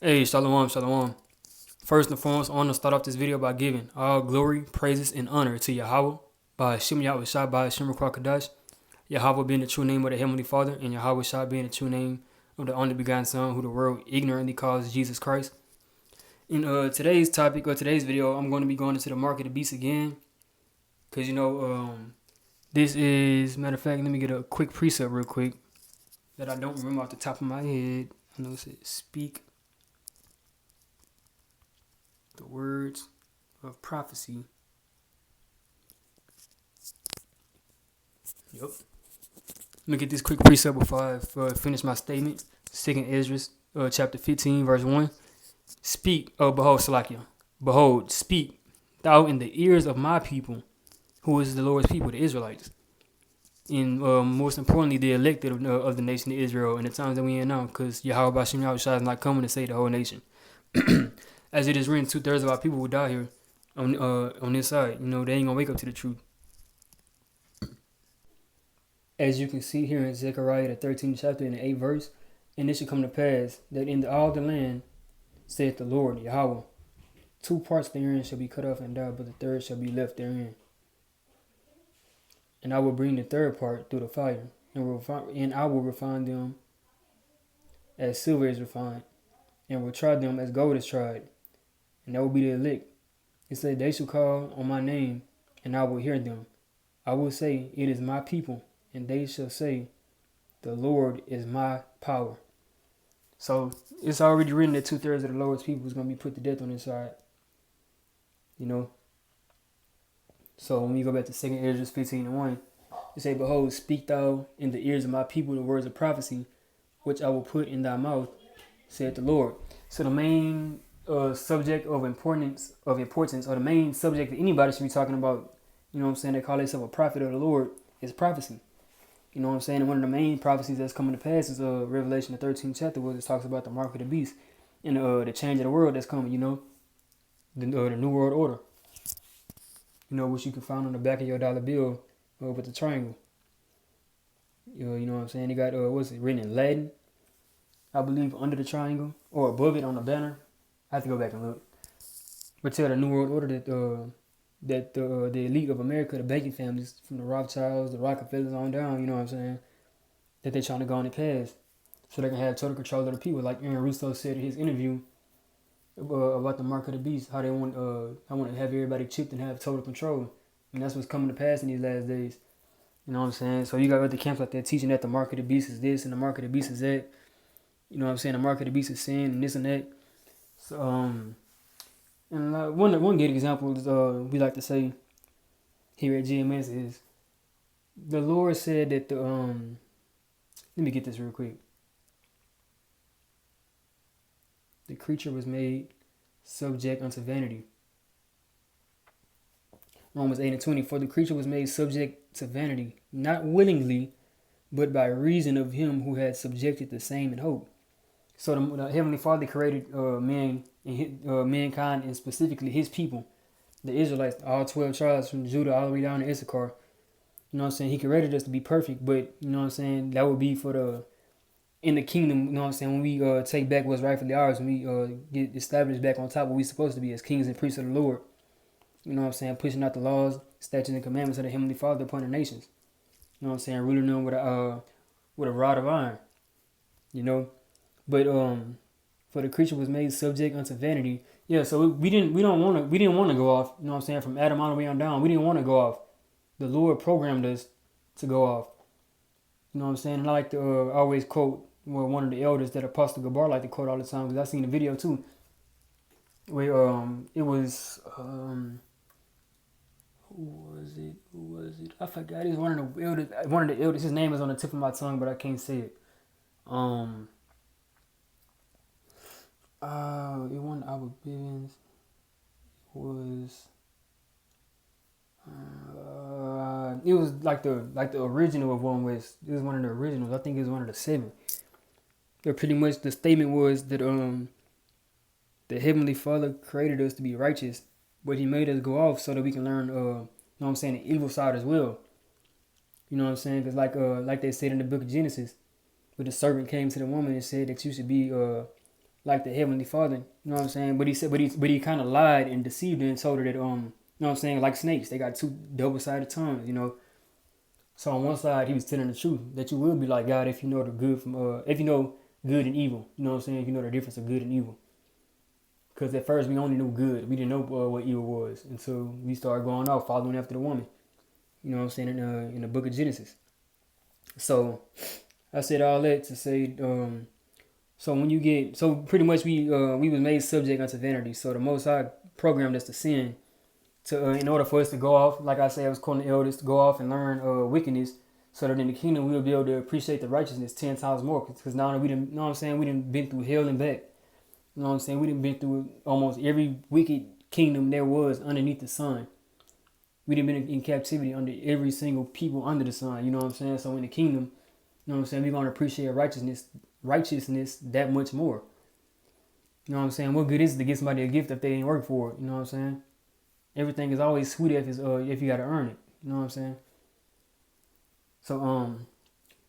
Hey, shalom, shalom. First and foremost, I want to start off this video by giving all glory, praises, and honor to Yahweh by Hashem Yahweh Shai by Hashem Kwakadash. Yahweh being the true name of the Heavenly Father, and Yahweh Shai being the true name of the only begotten Son, who the world ignorantly calls Jesus Christ. In today's topic or today's video, I'm going to be going into the mark of the beast again, because this is, matter of fact, let me get a quick precept real quick that I don't remember off the top of my head. I know it says speak the words of prophecy. Yep. Let me get this quick precept before I finish my statement. 2nd Ezra, chapter 15, verse 1. Speak, behold, Salakia. Behold, speak thou in the ears of my people, who is the Lord's people, the Israelites. And most importantly, the elected of the nation of Israel in the times that we in now, because Yahweh Bashim Yahweh Shai is not coming to save the whole nation. As it is written, 2/3 of our people will die here on this side. They ain't gonna wake up to the truth. As you can see here in Zechariah, the 13th chapter and the 8th verse, and it shall come to pass that in all the land, saith the Lord Yahweh, 2 parts therein shall be cut off and die, but the third shall be left therein. And I will bring the third part through the fire, and I will refine them as silver is refined, and will try them as gold is tried. And that will be the elect. It said, they shall call on my name, and I will hear them. I will say, it is my people, and they shall say, the Lord is my power. So it's already written that 2/3 of the Lord's people is going to be put to death on this side. So when we go back to 2nd Ezra 15:1, it say, behold, speak thou in the ears of my people the words of prophecy, which I will put in thy mouth, said the Lord. So the main subject of importance, or the main subject that anybody should be talking about, they call themselves a prophet of the Lord, is prophecy. And one of the main prophecies that's coming to pass is Revelation, the 13th chapter, where it talks about the mark of the beast and the change of the world that's coming, the New World Order, which you can find on the back of your dollar bill with the triangle. They got, what's it, written in Latin, I believe, under the triangle, or above it on the banner. I have to go back and look. But tell the New World Order that the elite of America, the banking families, from the Rothschilds, the Rockefellers on down, that they're trying to go on the path so they can have total control of the people. Like Aaron Russo said in his interview about the mark of the beast, how they want to have everybody chipped and have total control. And that's what's coming to pass in these last days. So you got other camps out there teaching that the mark of the beast is this and the mark of the beast is that. The mark of the beast is sin and this and that. So, and one good example is we like to say here at GMS is the Lord said that let me get this real quick. The creature was made subject unto vanity. Romans 8:20. For the creature was made subject to vanity, not willingly, but by reason of him who had subjected the same in hope. So the Heavenly Father created mankind, and specifically his people, the Israelites, all 12 tribes from Judah all the way down to Issachar. He created us to be perfect, but that would be for in the kingdom, when we take back what's rightfully ours, when we get established back on top what we're supposed to be as kings and priests of the Lord. Pushing out the laws, statutes, and commandments of the Heavenly Father upon the nations. Ruling them with a rod of iron. But for the creature was made subject unto vanity. Yeah, so we didn't want to go off, from Adam all the way on down. We didn't want to go off. The Lord programmed us to go off. And I like to always quote one of the elders that Apostle Gabar like to quote all the time, because I seen the video too. Where it was who was it? I forgot. He's one of the elders. His name is on the tip of my tongue, but I can't say it. It wasn't Albert Bivens. It was like the original of one was. It was one of the originals. I think it was one of the 7. But pretty much the statement was that the Heavenly Father created us to be righteous, but He made us go off so that we can learn the evil side as well. Because like they said in the book of Genesis, where the serpent came to the woman and said that you should be like the Heavenly Father. You know what I'm saying? But he said, but he kind of lied and deceived her and told her that, you know what I'm saying, like snakes, they got two double-sided tongues, you know. So on one side, he was telling the truth that you will be like God if you know the good from, if you know good and evil. You know what I'm saying? If you know the difference of good and evil. Because at first we only knew good, we didn't know what evil was until we started going out following after the woman. You know what I'm saying, in the book of Genesis. So I said all that to say, so when you get, so pretty much we was made subject unto vanity. So the Most High programmed us to sin to in order for us to go off, like I said, I was calling the elders to go off and learn wickedness, so that in the kingdom we will be able to appreciate the righteousness 10 times more. Because now we didn't, you know what I'm saying, we didn't been through hell and back. You know what I'm saying, we didn't been through almost every wicked kingdom there was underneath the sun. We didn't been in captivity under every single people under the sun. You know what I'm saying? So in the kingdom, you know what I'm saying, we're gonna appreciate righteousness that much more. You know what I'm saying? What good is it to give somebody a gift if they ain't work for it? You know what I'm saying? Everything is always sweet if you gotta earn it. You know what I'm saying? So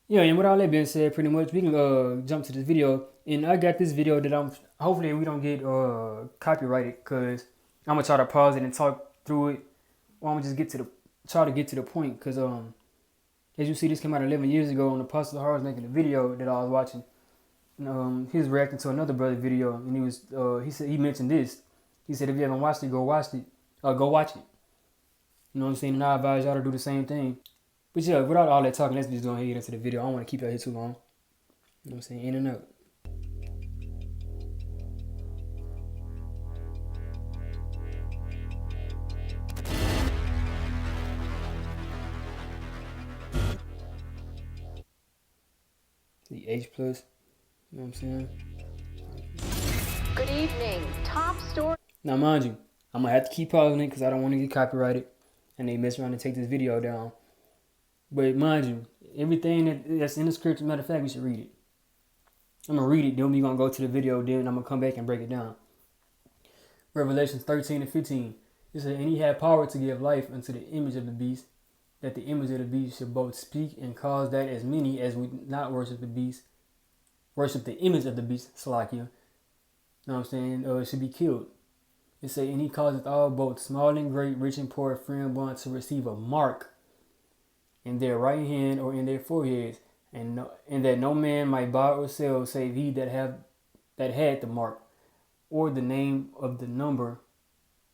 yeah, and with all that being said, pretty much we can jump to this video. And I got this video that I'm hopefully we don't get copyrighted, cause I'm gonna try to pause it and talk through it. Or I'm gonna just try to get to the point, cause as you see, this came out 11 years ago on the Apostle Hart was making a video that I was watching. And, he was reacting to another brother video, and he mentioned this. He said if you haven't watched it, go watch it. Go watch it. You know what I'm saying? And I advise y'all to do the same thing. But yeah, without all that talking, let's just go ahead and get into the video. I don't want to keep y'all here too long. You know what I'm saying? In and out. The H plus. You know what I'm saying? Good evening. Top story. Now, mind you, I'm going to have to keep pausing it because I don't want to get copyrighted and they mess around and take this video down. But mind you, everything that's in the script, matter of fact, we should read it. I'm going to read it, then we're going to go to the video, then I'm going to come back and break it down. Revelations 13 and 15. It said, and he had power to give life unto the image of the beast, that the image of the beast should both speak and cause that as many as would not worship the beast, worship the image of the beast, Salakia. You know what I'm saying? Should be killed. It say, and he causeth all, both small and great, rich and poor, free and bond, to receive a mark in their right hand or in their foreheads, and that no man might buy or sell save he that had the mark, or the name of the number.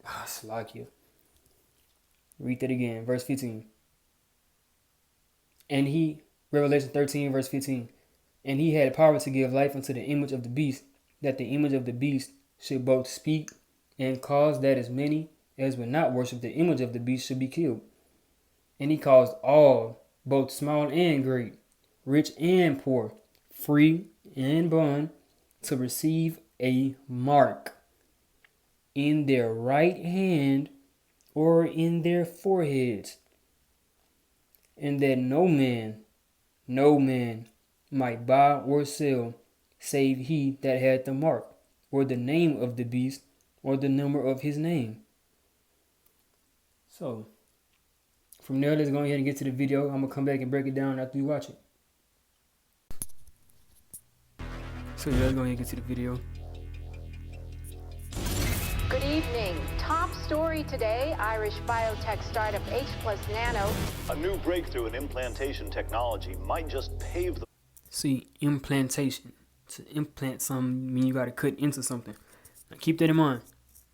Salakia. Read that again, verse 15. And he, Revelation 13, verse 15. And he had power to give life unto the image of the beast, that the image of the beast should both speak and cause that as many as would not worship the image of the beast should be killed. And he caused all, both small and great, rich and poor, free and bond, to receive a mark in their right hand or in their foreheads, and that no man might buy or sell save he that had the mark, or the name of the beast, or the number of his name. So, from there, let's go ahead and get to the video. I'm going to come back and break it down after you watch it. So, yeah, let's go ahead and get to the video. Good evening. Top story today, Irish biotech startup H Plus Nano. A new breakthrough in implantation technology might just pave the... See, implantation. To implant something means you got to cut into something. Now, keep that in mind.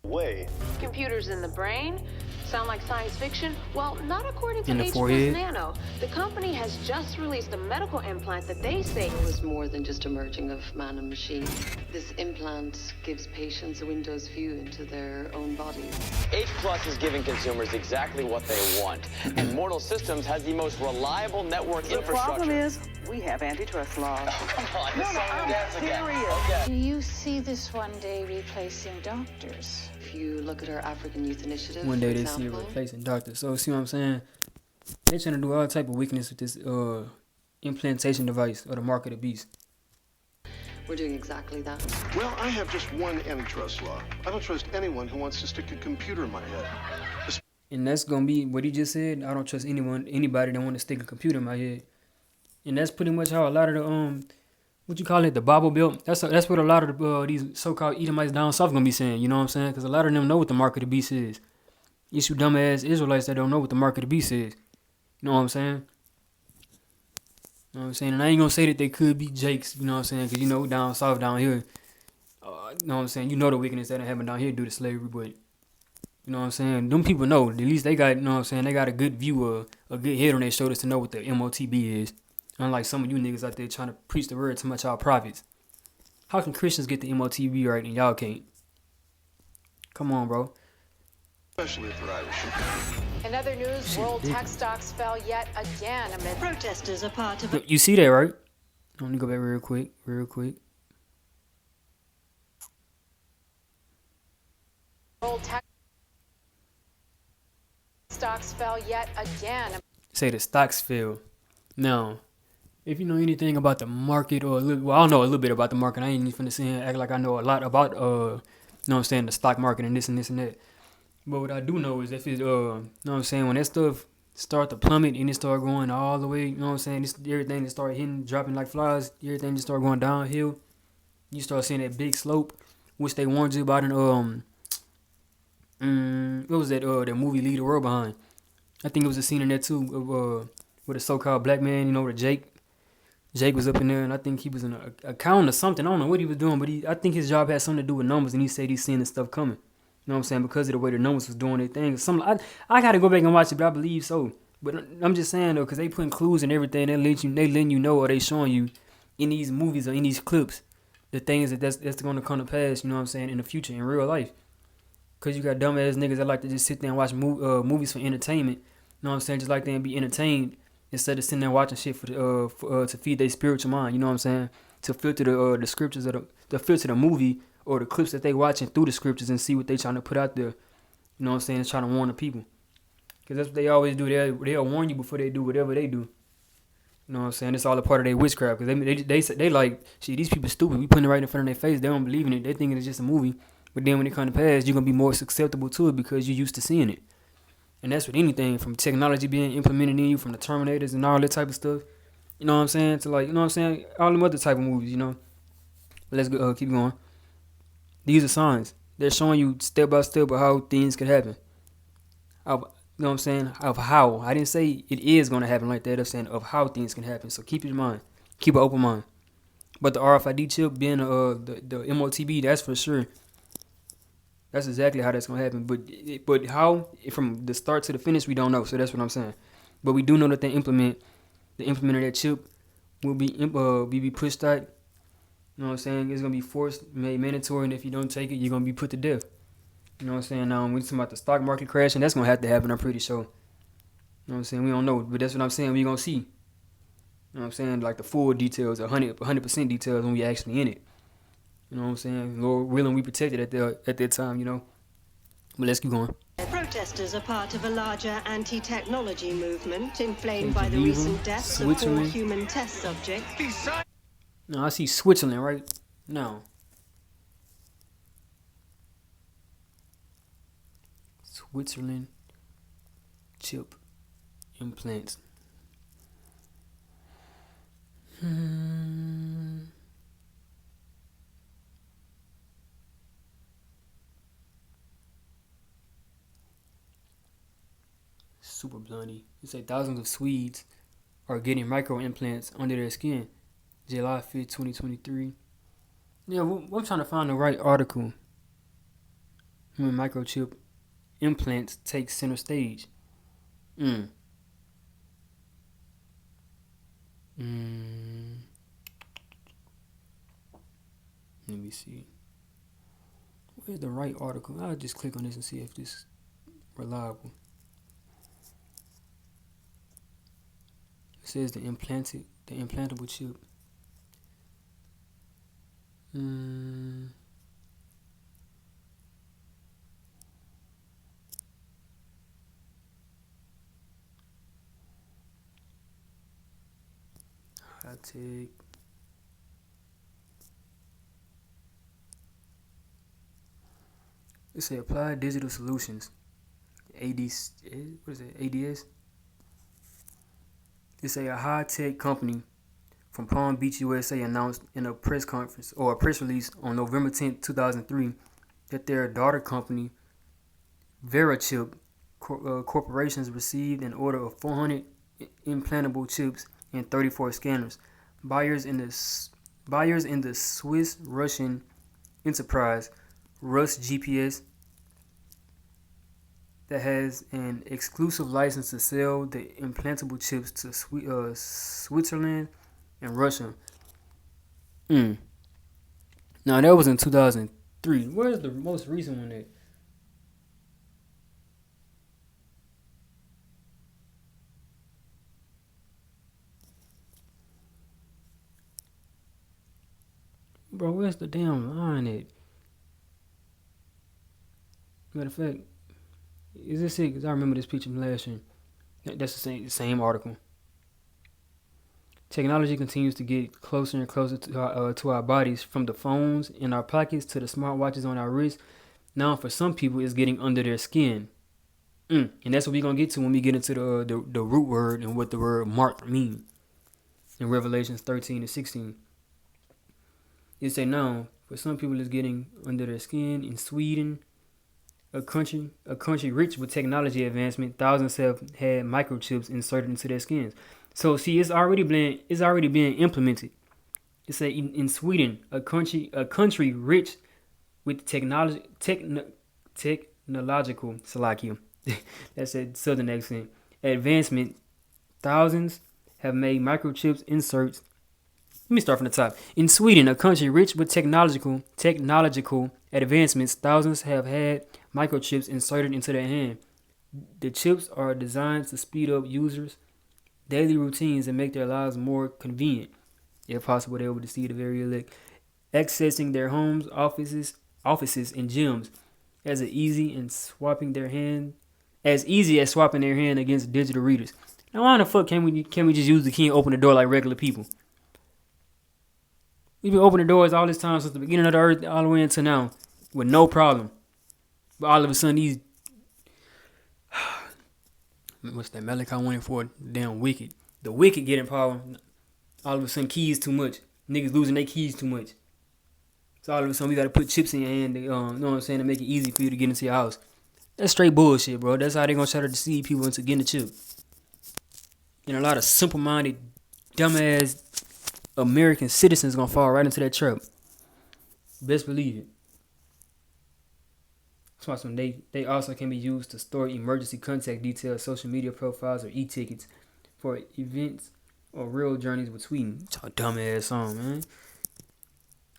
way. Computers in the brain? Sound like science fiction? Well, not according to H forehead. Plus Nano. The company has just released a medical implant that they say was more than just a merging of man and machine. This implant gives patients a Windows view into their own bodies. H Plus is giving consumers exactly what they want, and Mortal Systems has the most reliable network infrastructure. The problem is, we have antitrust laws. Oh, come on, this No, song and dance again. serious. Okay. Do you see this one day replacing doctors? If you look at our African Youth Initiative, One day for they see it example, replacing doctors. So see what I'm saying? They're trying to do all type of wickedness with this implantation device or the mark of the beast. we're doing exactly that. Well, I have just one antitrust law. I don't trust anyone who wants to stick a computer in my head. And that's gonna be what he just said. I don't trust anybody that want to stick a computer in my head. And that's pretty much how a lot of what you call it, the Bible Belt. That's what a lot of these so-called Edomites down south gonna be saying. You know what I'm saying? Because a lot of them know what the mark of the beast is. It's you dumbass Israelites that don't know what the mark of the beast is. You know what I'm saying? You know what I'm saying? And I ain't gonna say that they could be Jakes. You know what I'm saying? Because you know down south, down here, you know what I'm saying? You know the wickedness that happened down here due to slavery, but you know what I'm saying? Them people know. At least they got, you know what I'm saying? They got a good view of a good head on their shoulders to know what the MOTB is. Unlike some of you niggas out there trying to preach the word to much y'all prophets. How can Christians get the MOTB right and y'all can't? Come on, bro. Especially if they're Irish. In other news, world tech stocks fell yet again amid Protesters are part of You see that, right? Let me go back real quick. world tech stocks fell yet again. Say the stocks fell. Now, if you know anything about the market or well, I don't know a little bit about the market. I ain't even finna sit here and act like I know a lot about you know what I'm saying, the stock market and this and that. But what I do know is if it you know what I'm saying, when that stuff start to plummet and it start going all the way, you know what I'm saying, everything that start hitting, dropping like flies, everything just start going downhill. You start seeing that big slope, which they warned you about in what was that that movie Leave the World Behind. I think it was a scene in there too of with a so-called black man, you know, with Jake was up in there, and I think he was in a account or something. I don't know what he was doing, but I think his job had something to do with numbers, and he said he's seeing this stuff coming. You know what I'm saying? Because of the way the numbers was doing their thing. I got to go back and watch it, but I believe so. But I'm just saying, though, because they putting clues and everything. They letting you know, or they showing you in these movies or in these clips the things that's going to come to pass, you know what I'm saying, in the future, in real life. Because you got dumbass niggas that like to just sit there and watch movies for entertainment. You know what I'm saying? Just like they and be entertained instead of sitting there watching shit for to feed their spiritual mind. You know what I'm saying? To filter the scriptures to filter the movie or the clips that they watching through the scriptures and see what they trying to put out there. You know what I'm saying? It's trying to warn the people. Because that's what they always do. They'll warn you before they do whatever they do. You know what I'm saying? It's all a part of their witchcraft. Because they like, shit, these people stupid. We putting it right in front of their face. They don't believe in it. They think it's just a movie. But then when it comes to pass, you're going to be more susceptible to it because you're used to seeing it. And that's with anything from technology being implemented in you, from the Terminators and all that type of stuff. You know what I'm saying? To like, you know what I'm saying? All them other type of movies, you know. But let's go, keep going. These are signs. They're showing you step by step of how things could happen. You know what I'm saying? Of how. I didn't say it is going to happen like that. I'm saying of how things can happen. So keep it in mind. Keep an open mind. But the RFID chip being the MOTB, that's for sure. That's exactly how that's going to happen. But how, from the start to the finish, we don't know. So that's what I'm saying. But we do know that the implement of that chip will be pushed out. You know what I'm saying? It's going to be forced, made mandatory. And if you don't take it, you're going to be put to death. You know what I'm saying? Now, we're talking about the stock market crash, and that's going to have to happen, I'm pretty sure. You know what I'm saying? We don't know. But that's what I'm saying. We're going to see. You know what I'm saying? Like the full details, 100% details when we actually in it. You know what I'm saying? Lord willing, we protected at that time, you know. But let's keep going. Protesters are part of a larger anti-technology movement inflamed by the Geneva, recent deaths of 4 Switzerland. human test subjects. Now, I see Switzerland right now. Switzerland chip implants. Super blondie. It say thousands of Swedes are getting micro implants under their skin. July 5th, 2023. Yeah, I'm trying to find the right article. Human microchip implants take center stage. Let me see. Where's the right article? I'll just click on this and see if this is reliable. It says the implantable chip. High tech. It say Applied Digital Solutions. ADS. What is it? ADS. It's a high tech company from Palm Beach, USA, announced in a press conference or a press release on November 10, 2003, that their daughter company, VeriChip Corporations, received an order of 400 implantable chips and 34 scanners. Buyers in the Swiss-Russian enterprise Rus GPS, that has an exclusive license to sell the implantable chips to Switzerland and Russia. Now that was in 2003. Where's the most recent one at? Bro, where's the damn line at? Matter of fact, is this it? Because I remember this picture from last year. That's the same article. Technology continues to get closer and closer to our bodies, from the phones in our pockets to the smartwatches on our wrists. Now, for some people, it's getting under their skin. And that's what we're going to get to when we get into the root word and what the word mark means in Revelations 13 and 16. It say now, for some people, it's getting under their skin. In Sweden, a country rich with technology advancement, thousands have had microchips inserted into their skins. So see, it's already being implemented. It say in Sweden, a country rich with technological Salakia. That's a southern accent. Advancement, thousands have made microchips inserts. Let me start from the top. In Sweden, a country rich with technological advancements, thousands have had microchips inserted into their hand. The chips are designed to speed up users' daily routines and make their lives more convenient. If possible, they're able to see the very elect, accessing their homes, offices, and gyms as easy as swapping their hand against digital readers. Now, why the fuck can we just use the key and open the door like regular people? We've been opening doors all this time since the beginning of the earth all the way until now with no problem. But all of a sudden, these what's that Malachi 1:4? Damn wicked. The wicked get in power. All of a sudden, keys too much. Niggas losing their keys too much. So all of a sudden, we gotta put chips in your hand. You know what I'm saying, to make it easy for you to get into your house. That's straight bullshit, bro. That's how they gonna try to deceive people into getting a chip. And a lot of simple-minded, dumbass American citizens gonna fall right into that trap. Best believe it. So they also can be used to store emergency contact details, social media profiles, or e-tickets for events or real journeys with Sweden. It's a dumbass song, man.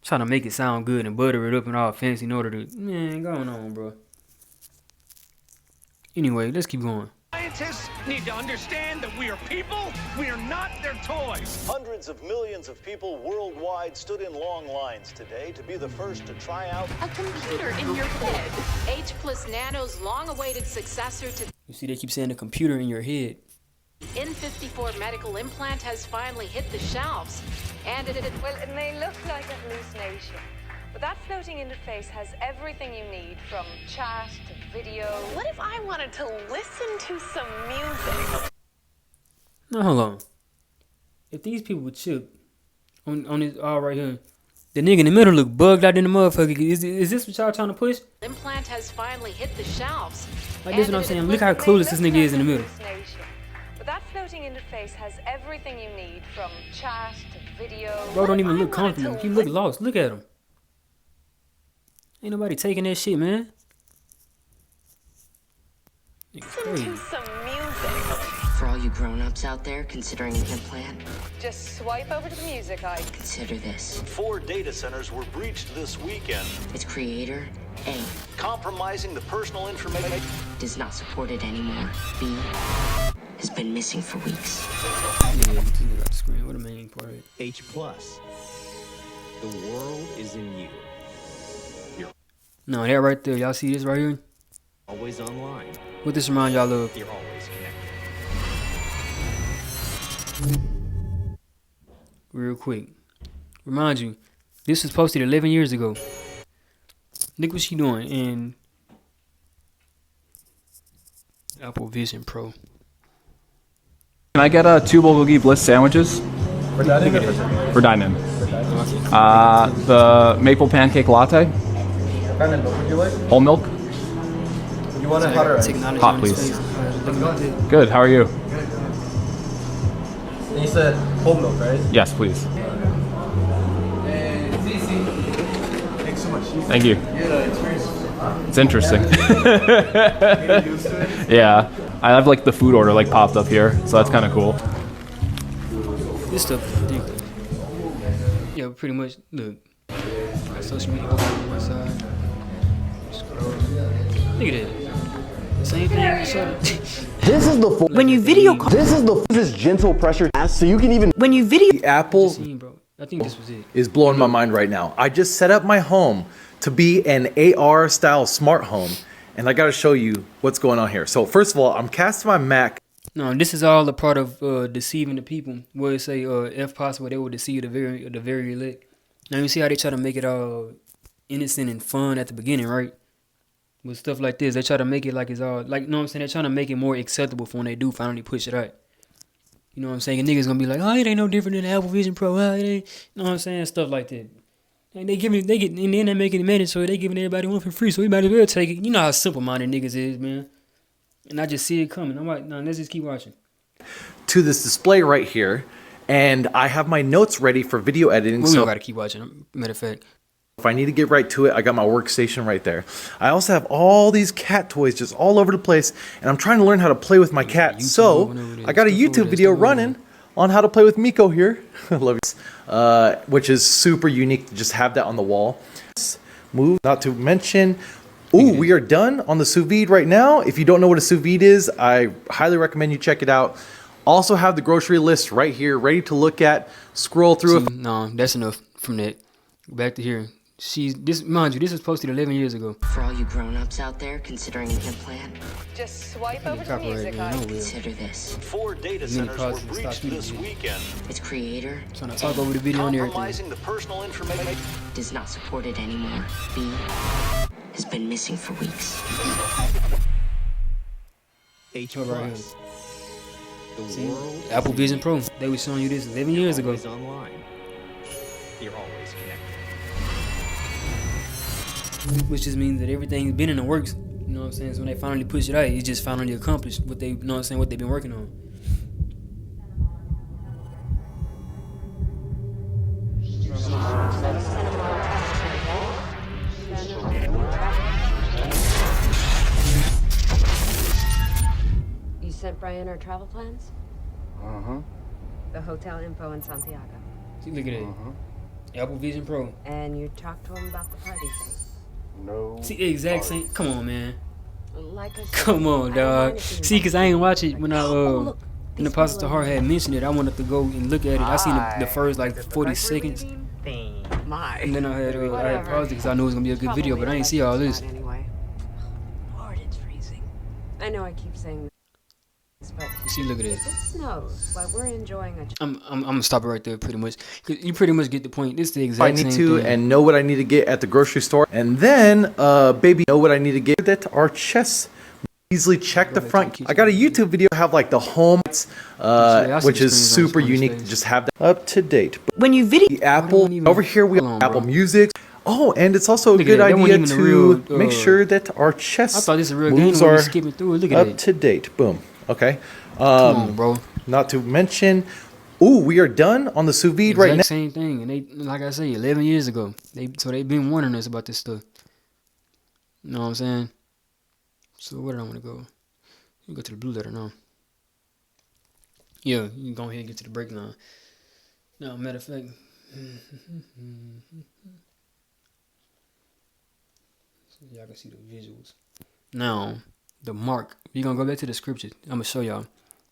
Trying to make it sound good and butter it up and all fancy in order to, man, going on, bro. Anyway, let's keep going. Scientists need to understand that we are people, we are not their toys. Hundreds of millions of people worldwide stood in long lines today to be the first to try out a computer in your head. H plus Nano's long-awaited successor to You see, they keep saying the computer in your head. N54 medical implant has finally hit the shelves. And Well, it may look like a hallucination, but that floating interface has everything you need, from chat to video. What if I wanted to listen to some music? Now, hold on. If these people would chip on this all right here, the nigga in the middle look bugged out in the motherfucker. Is this what y'all trying to push? Implant has finally hit the shelves. Like, this is what I'm saying. Look how clueless this nigga is in the middle. But that floating interface has everything you need, from chat to video. Bro don't even look comfortable. He look lost. Look at him. Ain't nobody taking that shit, man. Listen to some music. For all you grown-ups out there considering an implant, Just swipe over to the music icon. consider this. 4 data centers were breached this weekend, Its creator, A, compromising the personal information. does not support it anymore. B, has been missing for weeks. Yeah, you see it on the screen. What the main part of it? H+. The world is in you. You're No, that right there. Y'all see this right here? always online. What this remind y'all of? You're always connected. Real quick. Remind you, this was posted 11 years ago. Look what she doing in Apple Vision Pro. Can I get 2 bulgogi bliss sandwiches? We're dining. We're dining. The maple pancake latte. What kind of milk would you like? Whole milk. You want it hot or ice? Hot, please. Good. How are you? And you said whole milk, right? Yes, please. Thanks so much. Thank you. It's interesting. Yeah, I have like the food order like popped up here, so that's kind of cool. This stuff is ridiculous. Yeah, pretty much. Look, got social media over on my side. Scroll. Look at that. Same thing. This is the when you video call. This is this gentle pressure, so you can even when you video. The Apple I think this was it. is blowing my mind right now. I just set up my home to be an AR style smart home, and I got to show you what's going on here. So first of all, I'm casting my Mac. No, this is all a part of deceiving the people. Where it say, if possible, they will deceive the very elect. Now you see how they try to make it all innocent and fun at the beginning, right? With stuff like this, they try to make it like it's all like, you know what I'm saying? They're trying to make it more acceptable for when they do finally push it out. You know what I'm saying? And niggas gonna be like, oh, it ain't no different than the Apple Vision Pro. Oh, it ain't. You know what I'm saying? Stuff like that. And and then they making it mandatory. They giving everybody one for free, so we might as well take it. You know how simple-minded niggas is, man. And I just see it coming. I'm like, no, let's just keep watching. To this display right here, and I have my notes ready for video editing. We so don't gotta keep watching. Matter of fact, if I need to get right to it, I got my workstation right there. I also have all these cat toys just all over the place, and I'm trying to learn how to play with my cat. So I got a YouTube video running on how to play with Miko here. I love you. Which is super unique to just have that on the wall. Move, not to mention. Ooh, we are done on the sous vide right now. If you don't know what a sous vide is, I highly recommend you check it out. Also have the grocery list right here, ready to look at. Scroll through. No, that's enough from that. Back to here. Mind you, this was posted 11 years ago. For all you grown-ups out there considering an implant, Just swipe over to music, consider this. 4 data centers were breached this weekend. Its creator, Trying to talk over the video and everything. Compromising the personal information. does not support it anymore. B has been missing for weeks. H+. Right here. The See? world Apple Vision Pro. They were showing you this 11 years ago. always online. You're always connected. Which just means that everything's been in the works. You know what I'm saying? So when they finally push it out, it just finally accomplished what they, you know what I'm saying, what they've been working on. You sent Brian our travel plans? Uh-huh. The hotel info in Santiago. See, look at that. Apple Vision Pro. And you talked to him about the party thing? No. See, the exact same. Come on, man. Like I said, Come on, dog. See, because I ain't watch it when when the Pastor Hart had mentioned it. I wanted to go and look at it. I seen the first like 40 seconds. And then I had paused it because I knew it was going to be a good video, but I ain't see all this. Anyway. Lord, it's freezing. I know I keep saying this, but You see, look at it. it snows while we're enjoying a I'm gonna stop it right there, pretty much. Cause you pretty much get the point. This is the I exact need same to thing. and know what I need to get at the grocery store, and then baby know what I need to get that our chests easily check the front. I got a YouTube video have like the home which is super unique to just have that up to date. When you video the Apple over here we have Apple Music. Oh, and it's also a good idea to make sure that our chest I thought this was a real game moves when we are skipping through it. Look at up it. to date. Boom. Okay. Come on, bro. Not to mention, ooh, we are done on the sous vide right now. Same thing, and they, like I say, 11 years ago. They've been warning us about this stuff. You know what I'm saying? So where did I want to go? You go to the blue letter now. Yeah, you can go ahead and get to the breakdown. Now, matter of fact. So y'all can see the visuals. Now, the mark. We're going to go back to the scripture. I'm going to show y'all.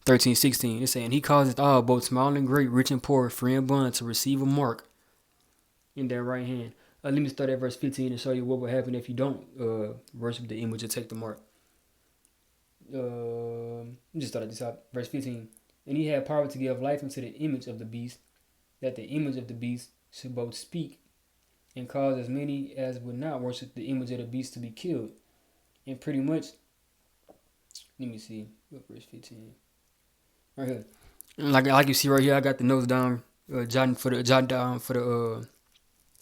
13:16. It's saying, he causeth all, both small and great, rich and poor, free and bond, to receive a mark in their right hand. Let me start at verse 15 and show you what will happen if you don't worship the image or take the mark. Just start at the top. Verse 15. And he had power to give life unto the image of the beast, that the image of the beast should both speak and cause as many as would not worship the image of the beast to be killed. And pretty much, let me see, what verse 15? Right here. And like you see right here, I got the notes down jotting for the jot down for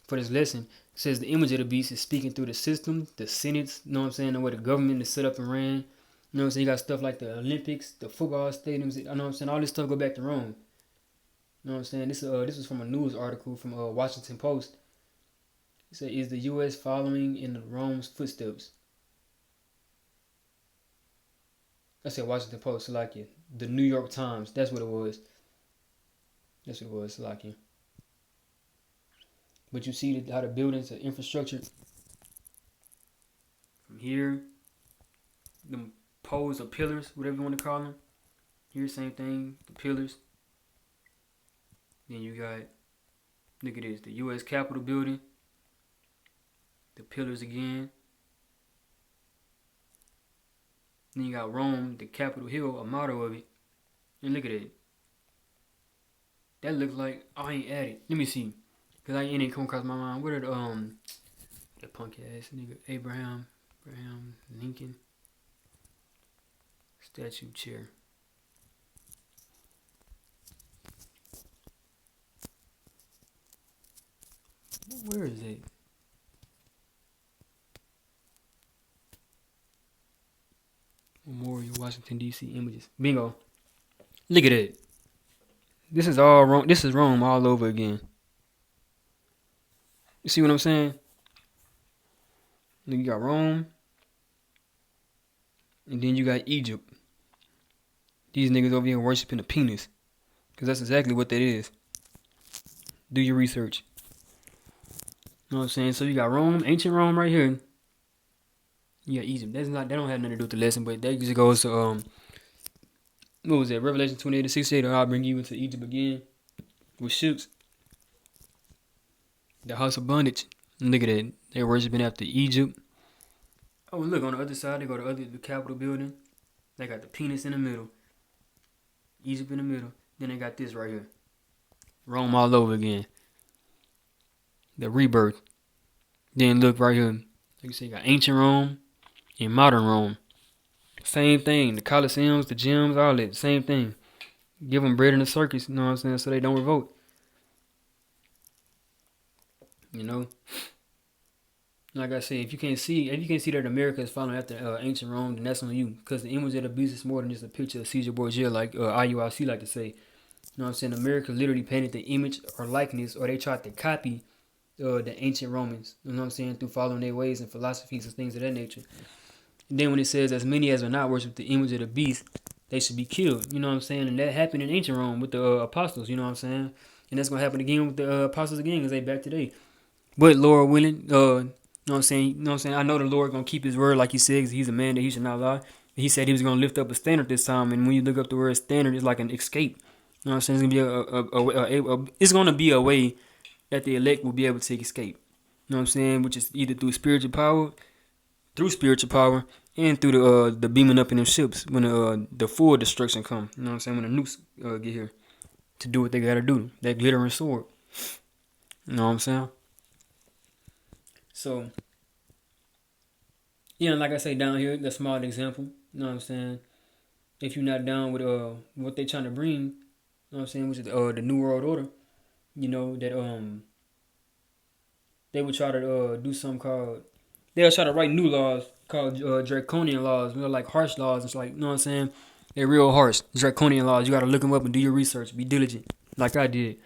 this lesson. It says the image of the beast is speaking through the system, the Senate, you know what I'm saying, the way the government is set up and ran. You know what I'm saying? You got stuff like the Olympics, the football stadiums, you know what I'm saying? All this stuff go back to Rome. You know what I'm saying? This was from a news article from Washington Post. It said, is the US following in Rome's footsteps? I said Washington Post, Salakia. The New York Times, that's what it was. That's what it was, Salakia. But you see how the buildings, the infrastructure, from here, them poles or pillars, whatever you want to call them. Here, same thing, the pillars. Then you got, look at this, the U.S. Capitol building. The pillars again. Then you got Rome, the Capitol Hill, a motto of it. And look at it. That looks like, oh, I ain't at it. Let me see. Because I ain't come across my mind. What are the punk ass nigga, Abraham Lincoln statue chair. Where is it? Memorial, Washington, D.C. images. Bingo. Look at it. This is all wrong. This is Rome all over again. You see what I'm saying? Then you got Rome. And then you got Egypt. These niggas over here worshiping the penis. Because that's exactly what that is. Do your research. You know what I'm saying? So you got Rome, ancient Rome right here. You got Egypt. That don't have nothing to do with the lesson, but that just goes to what was that? Revelation 28:68. I'll bring you into Egypt again with ships. The house of bondage. And look at that. They're worshiping after Egypt. Oh, look on the other side. They go to the Capitol building. They got the penis in the middle. Egypt in the middle. Then they got this right here. Rome all over again. The rebirth. Then look right here. Like you say, you got ancient Rome and modern Rome. Same thing. The Colosseums, the gyms, all that. Same thing. Give them bread in the circus, you know what I'm saying, so they don't revolt. You know? Like I said, if you can't see that America is following after ancient Rome, then that's on you. Because the image of the beast is more than just a picture of Caesar Borgia, like IUIC like to say. You know what I'm saying? America literally painted the image or likeness, or they tried to copy the ancient Romans. You know what I'm saying? Through following their ways and philosophies and things of that nature. And then when it says, as many as will not worship the image of the beast, they should be killed. You know what I'm saying? And that happened in ancient Rome with the apostles. You know what I'm saying? And that's going to happen again with the apostles again, because they back today. But Lord willing, you know what I'm saying? You know what I'm saying? I know the Lord going to keep his word, like he said, 'cause he's a man that he should not lie. He said he was going to lift up a standard this time. And when you look up the word standard, it's like an escape. You know what I'm saying? It's going to be a way that the elect will be able to escape. You know what I'm saying? Which is either through spiritual power, and through the beaming up in them ships when the full destruction come. You know what I'm saying? When the nukes get here to do what they got to do. That glittering sword. You know what I'm saying? So, yeah, like I say down here, the small example. You know what I'm saying? If you're not down with what they trying to bring, you know what I'm saying, which is the New World Order, you know, that they would try to do something called, they'll try to write new laws called draconian laws, you know, like harsh laws. It's like, you know what I'm saying? They're real harsh. Draconian laws. You got to look them up and do your research. Be diligent, like I did.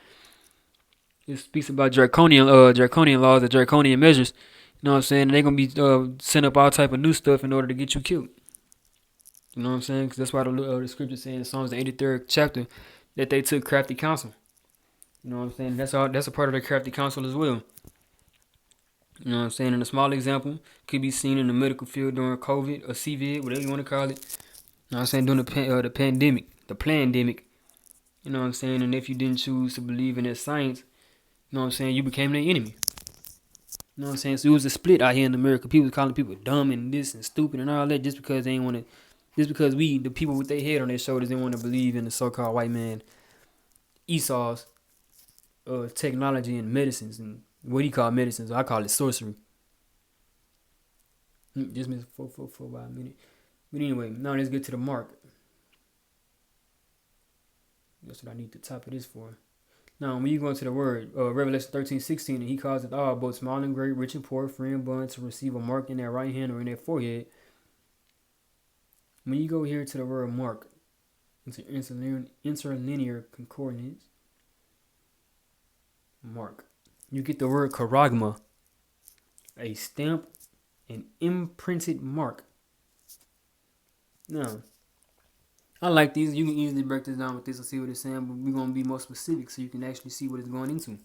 It speaks about draconian laws, or draconian measures. You know what I'm saying? And they're going to be sent up all type of new stuff in order to get you killed. You know what I'm saying? Because that's why the scripture saying in Psalms the 83rd chapter that they took crafty counsel. You know what I'm saying? That's a part of the crafty counsel as well. You know what I'm saying? And a small example could be seen in the medical field during COVID or CVID, whatever you want to call it. You know what I'm saying? During the pandemic, the plandemic. You know what I'm saying? And if you didn't choose to believe in that science, you know what I'm saying, you became their enemy. You know what I'm saying? So it was a split out here in America. People calling people dumb and this and stupid and all that just because they ain't want to, just because we, the people with their head on their shoulders, didn't want to believe in the so-called white man Esau's technology and medicines, and what he call medicines, I call it sorcery. Just missed 4 by a minute. But anyway, now let's get to the mark. That's what I need the top of this for. Now, when you go into the word, Revelation 13:16, and he causeth all, both small and great, rich and poor, free and bond, to receive a mark in their right hand or in their forehead. When you go here to the word mark, into interlinear concordance, mark, you get the word charagma, a stamp, an imprinted mark. Now, I like these. You can easily break this down with this and see what it's saying, but we're going to be more specific so you can actually see what it's going into. You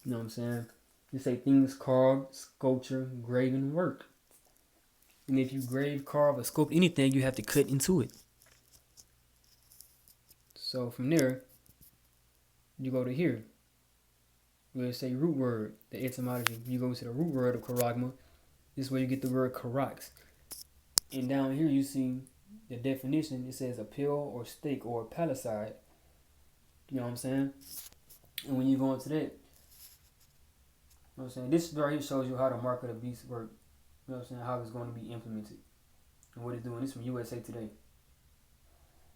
know what I'm saying? You say things carved, sculpture, graven, work. And if you grave, carve, or sculpt anything, you have to cut into it. So from there, you go to here. Where say root word, the etymology. You go to the root word of charagma. This is where you get the word charax. And down here you see the definition. It says a pill or stake or palisade. You know what I'm saying? And when you go into that, you know what I'm saying? This right here shows you how the mark of the beast work. You know what I'm saying? How it's going to be implemented. And what it's doing. This is from USA Today.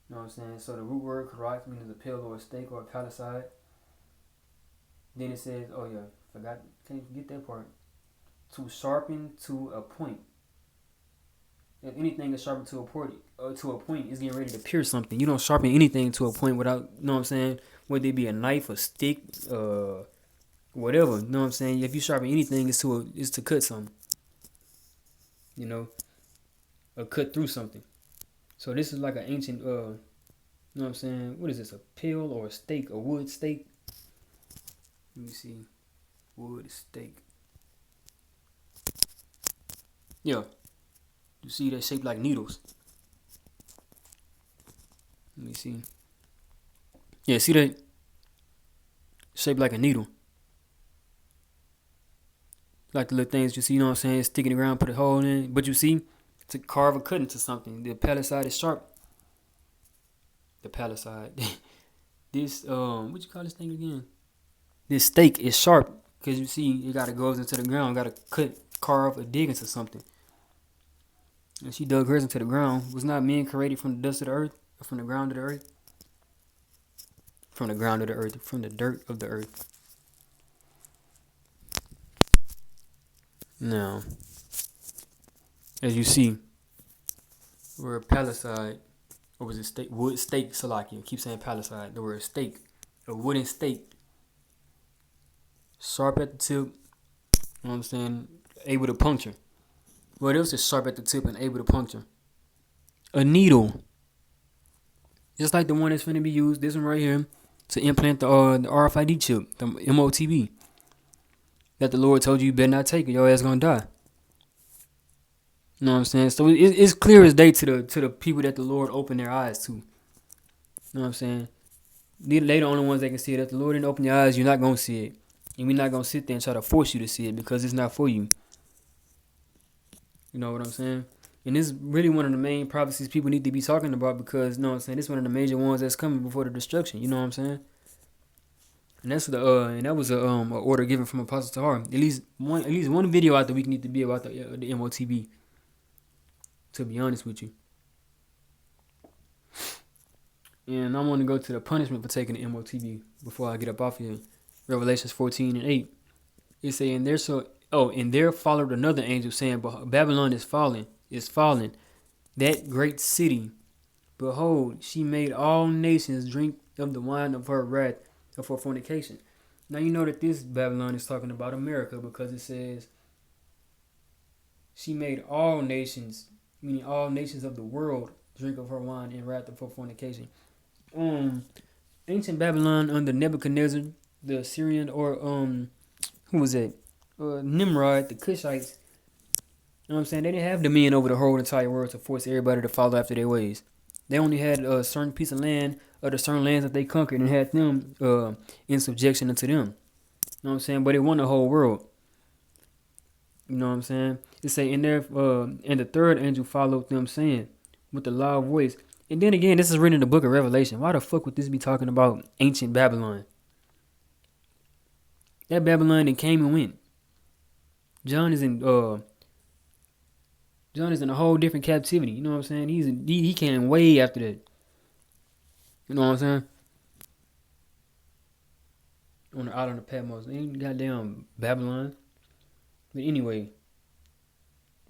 You know what I'm saying? So the root word charax means a pill or a stake or a palisade. Then it says, oh yeah, can't forget that part. To sharpen to a point. If anything is sharpened to a point, it's getting ready to pierce something. You don't sharpen anything to a point without, you know what I'm saying? Whether it be a knife, a stick, whatever. You know what I'm saying? If you sharpen anything, it's to cut something. You know, or cut through something. So this is like an ancient, you know what I'm saying? What is this? A pill or a stake? A wood stake? Let me see. Wood stake. Yeah. You see that shaped like needles. Let me see. Yeah, see that? Shaped like a needle. Like the little things you see, you know what I'm saying? Stick in the ground, put a hole in. But you see, to carve or cut into something. The palisade is sharp. The palisade. This, what you call this thing again? This stake is sharp. Because you see, it gotta go into the ground. Gotta cut, carve, or dig into something. And she dug hers into the ground. Was not men created from the dust of the earth? Or from the ground of the earth? From the ground of the earth. From the dirt of the earth. Now, as you see, word palisade, or was it stake? Wood stake, Salakia. Keep saying palisade. The word stake, a wooden stake, sharp at the tip. You know what I'm saying? Able to puncture. What else is sharp at the tip and able to puncture? A needle, just like the one that's going to be used. This one right here to implant the RFID chip, the MOTB. That the Lord told you better not take it. Your ass gonna die. You know what I'm saying? So it's clear as day to the people that the Lord opened their eyes to. You know what I'm saying? They the only ones that can see it. If the Lord didn't open your eyes, you're not gonna see it. And we're not gonna sit there and try to force you to see it because it's not for you. You know what I'm saying? And this is really one of the main prophecies people need to be talking about because, you know what I'm saying, this is one of the major ones that's coming before the destruction. You know what I'm saying? And that's and that was a order given from Apostle Tahar. At least one video out the week need to be about the MOTB. To be honest with you. And I want to go to the punishment for taking the MOTB before I get up off here. Revelations 14:8. It say, and there followed another angel saying, Babylon is fallen, that great city. Behold, she made all nations drink of the wine of her wrath, of her fornication. Now you know that this Babylon is talking about America because it says she made all nations, meaning all nations of the world, drink of her wine and wrath of her fornication. Ancient Babylon under Nebuchadnezzar, the Assyrian, or who was that? Nimrod, the Cushites. You know what I'm saying? They didn't have dominion over the whole entire world to force everybody to follow after their ways. They only had a certain piece of land, or the certain lands that they conquered, and had them in subjection unto them. You know what I'm saying? But it won the whole world. You know what I'm saying? It say in there, and the third angel followed them, saying with a loud voice. And then again, this is written in the book of Revelation. Why the fuck would this be talking about ancient Babylon? That Babylon that came and went. John is in a whole different captivity. You know what I'm saying? He came way after that. You know what I'm saying? on the island of Patmos. Ain't goddamn Babylon. But anyway,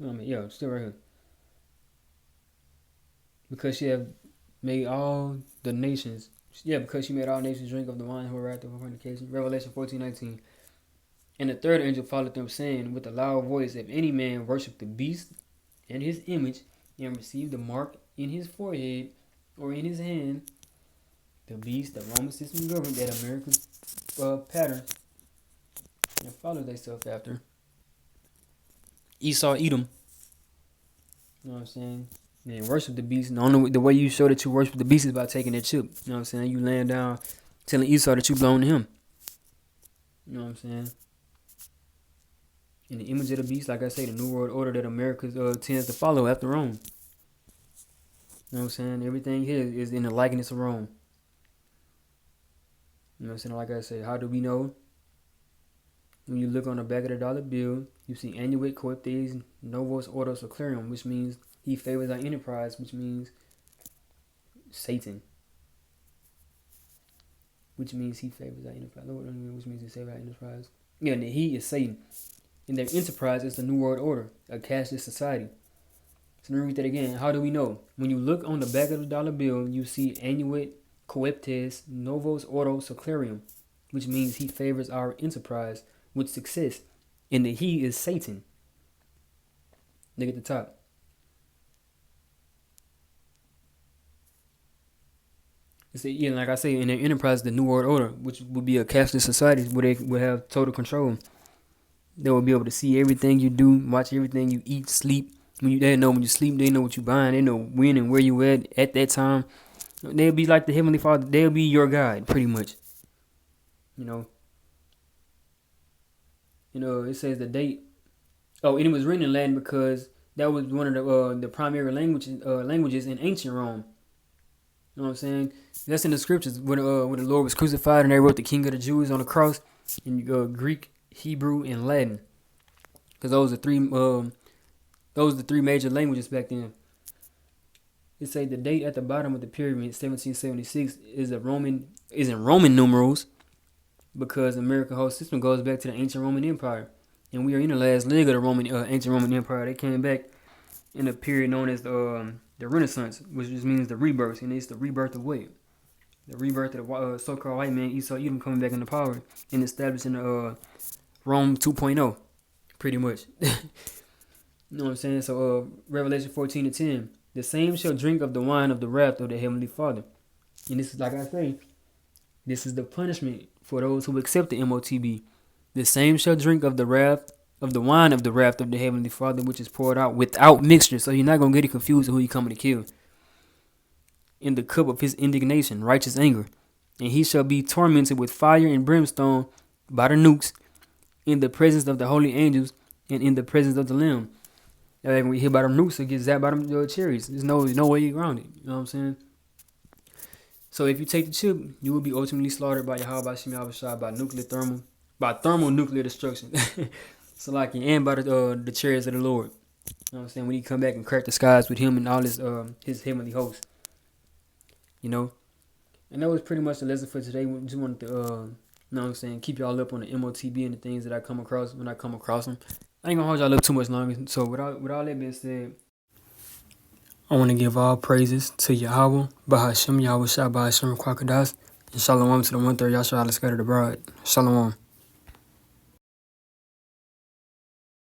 I mean, yeah, still right here. Because she have made all the nations. Yeah, because she made all nations drink of the wine who were at the fornication. Revelation 14:19. And the third angel followed them, saying with a loud voice, if any man worship the beast and his image, and receive the mark in his forehead or in his hand, the beast, the Roman system of government, that America's pattern, and follow themselves after. Esau, Edom. You know what I'm saying? Man, worship the beast. The way you show that you worship the beast is by taking that chip. You know what I'm saying? You laying down, telling Esau that you belong to him. You know what I'm saying? In the image of the beast, like I say, the New World Order that America tends to follow after Rome. You know what I'm saying? Everything here is in the likeness of Rome. You know what I'm saying? Like I say, how do we know? When you look on the back of the dollar bill, you see Annuit Coeptes Novos Ordos Seclarium, which means he favors our enterprise, which means Satan. Which means he favors our enterprise. Which means he favors our enterprise. Yeah, and the he is Satan. And their enterprise is the New World Order, a cashless society. So let me read that again. How do we know? When you look on the back of the dollar bill, you see Annuit Coeptes Novos Ordos Seclarium, which means he favors our enterprise with success. And the he is Satan. Look at the top. Yeah, like I say, in their enterprise, the New World Order, which would be a cashless society where they would have total control. They will be able to see everything you do, watch everything you eat, sleep. They know when you sleep, they know what you're buying, they know when and where you at that time. They'll be like the Heavenly Father. They'll be your guide, pretty much. You know. It says the date. Oh, and it was written in Latin because that was one of the primary languages in ancient Rome. You know what I'm saying? That's in the scriptures when the Lord was crucified and they wrote the King of the Jews on the cross in Greek, Hebrew, and Latin. Because those are the three major languages back then. It say the date at the bottom of the pyramid, 1776, is in Roman numerals because America's whole system goes back to the ancient Roman Empire. And we are in the last leg of the ancient Roman Empire. They came back in a period known as the Renaissance, which just means the rebirth. And it's the rebirth of what? The rebirth of the so-called white man, Esau Edom, coming back into power and establishing Rome 2.0, pretty much. You know what I'm saying? So Revelation 14:10, the same shall drink of the wine of the wrath of the Heavenly Father. And this is, like I say, this is the punishment for those who accept the MOTB. The same shall drink of the wine of the wrath of the Heavenly Father, which is poured out without mixture. So you're not going to get it confused with who you're coming to kill. In the cup of his indignation, righteous anger. And he shall be tormented with fire and brimstone by the nukes, in the presence of the holy angels, and in the presence of the Lamb. Like when we hit by them nukes, it gets zapped by them cherries. There's no way you're around it. You know what I'm saying? So if you take the chip, you will be ultimately slaughtered by Yahweh Shem Yahushua by thermal nuclear destruction. So like, and by the chariots of the Lord. You know what I'm saying? When he come back and crack the skies with him and all his heavenly hosts. You know? And that was pretty much the lesson for today. We just wanted to, you know what I'm saying, keep y'all up on the MOTB and the things that I come across when I come across them. I ain't gonna hold y'all up too much longer. So with all that being said, I want to give all praises to Yahweh, Bahashem Yahushua, Bahashem Kwakadas, and Shalom to the 1/3 Yahshua the scattered abroad. Shalom.